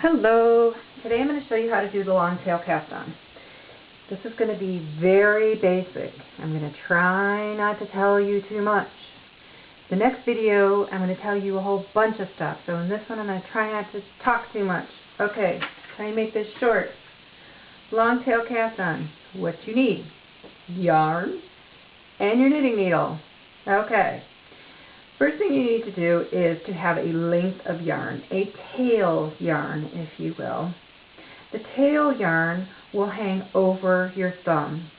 Hello! Today I'm going to show you how to do the long tail cast on. This is going to be very basic. I'm going to try not to tell you too much. The next video I'm going to tell you a whole bunch of stuff, so in this one I'm going to try not to talk too much. Okay, try and make this short. Long tail cast on. What you need: yarn and your knitting needle. Okay. First thing you need to do is to have a length of yarn, a tail yarn, if you will. The tail yarn will hang over your thumb.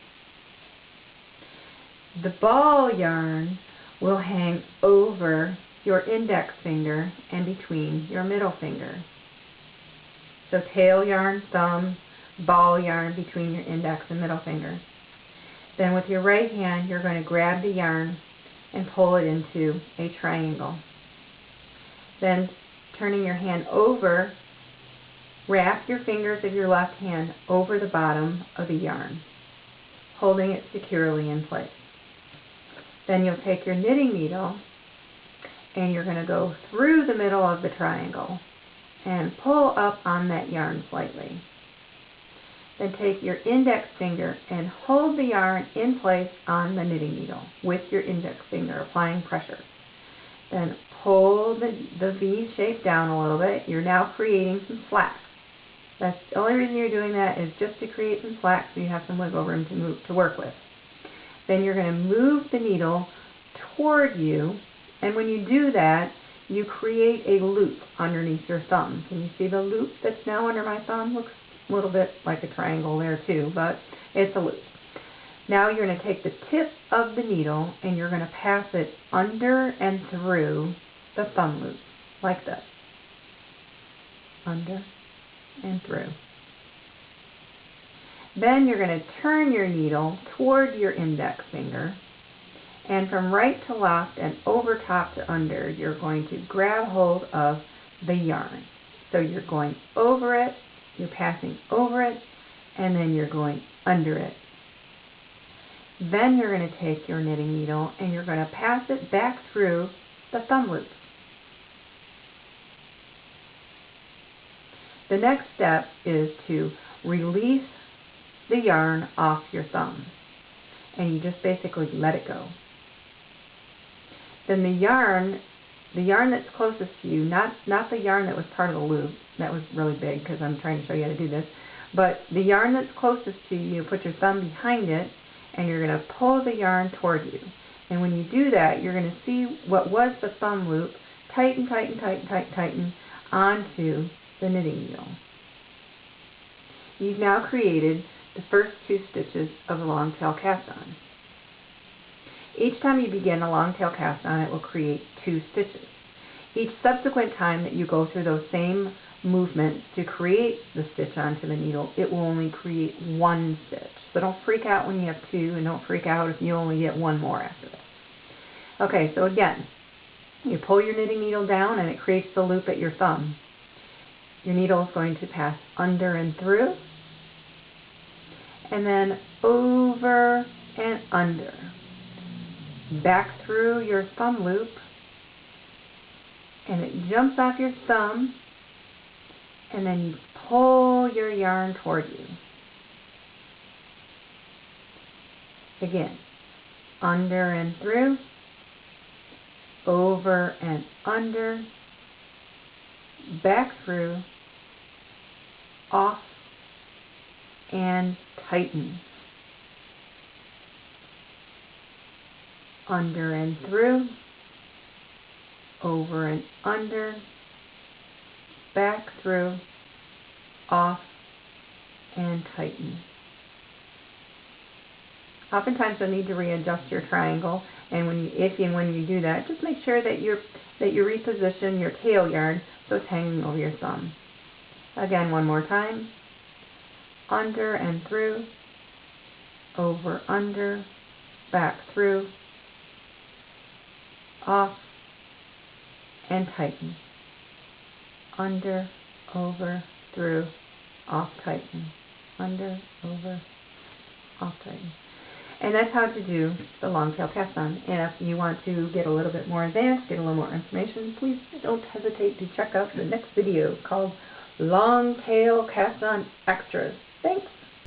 The ball yarn will hang over your index finger and between your middle finger. So tail yarn, thumb, ball yarn between your index and middle finger. Then with your right hand, you're going to grab the yarn and pull it into a triangle. Then, turning your hand over, wrap your fingers of your left hand over the bottom of the yarn, holding it securely in place. Then you'll take your knitting needle and you're going to go through the middle of the triangle and pull up on that yarn slightly. Then take your index finger and hold the yarn in place on the knitting needle with your index finger, applying pressure. Then pull the V shape down a little bit. You're now creating some slack. That's the only reason you're doing that, is just to create some slack so you have some wiggle room to work with. Then you're going to move the needle toward you, and when you do that, you create a loop underneath your thumb. Can you see the loop that's now under my thumb? Looks a little bit like a triangle there too, but it's a loop. Now you're going to take the tip of the needle and you're going to pass it under and through the thumb loop, like this. Under and through. Then you're going to turn your needle toward your index finger, and from right to left and over top to under, you're going to grab hold of the yarn. So you're going over it, you're passing over it, and then you're going under it. Then you're going to take your knitting needle and you're going to pass it back through the thumb loop. The next step is to release the yarn off your thumb, and you just basically let it go. Then the yarn that's closest to you, not the yarn that was part of the loop, that was really big because I'm trying to show you how to do this, but the yarn that's closest to you, put your thumb behind it and you're going to pull the yarn toward you. And when you do that, you're going to see what was the thumb loop tighten, tighten, tighten, tighten, tighten onto the knitting needle. You've now created the first 2 stitches of a long tail cast on. Each time you begin a long tail cast on, it will create 2 stitches. Each subsequent time that you go through those same movements to create the stitch onto the needle, it will only create 1 stitch. So don't freak out when you have 2, and don't freak out if you only get 1 more after this. Okay, so again, you pull your knitting needle down and it creates the loop at your thumb. Your needle is going to pass under and through, and then over and under. Back through your thumb loop, and it jumps off your thumb, and then you pull your yarn toward you. Again, under and through, over and under, back through, off, and tighten. Under and through, over and under, back through, off, and tighten. Oftentimes you'll need to readjust your triangle, and if and when you do that, just make sure that you reposition your tail yarn so it's hanging over your thumb. Again, one more time. Under and through, over, under, back through, off, and tighten. Under, over, through, off, tighten. Under, over, off, tighten. And that's how to do the long tail cast on. And if you want to get a little bit more advanced, get a little more information, please don't hesitate to check out the next video called long tail cast on extras. Thanks.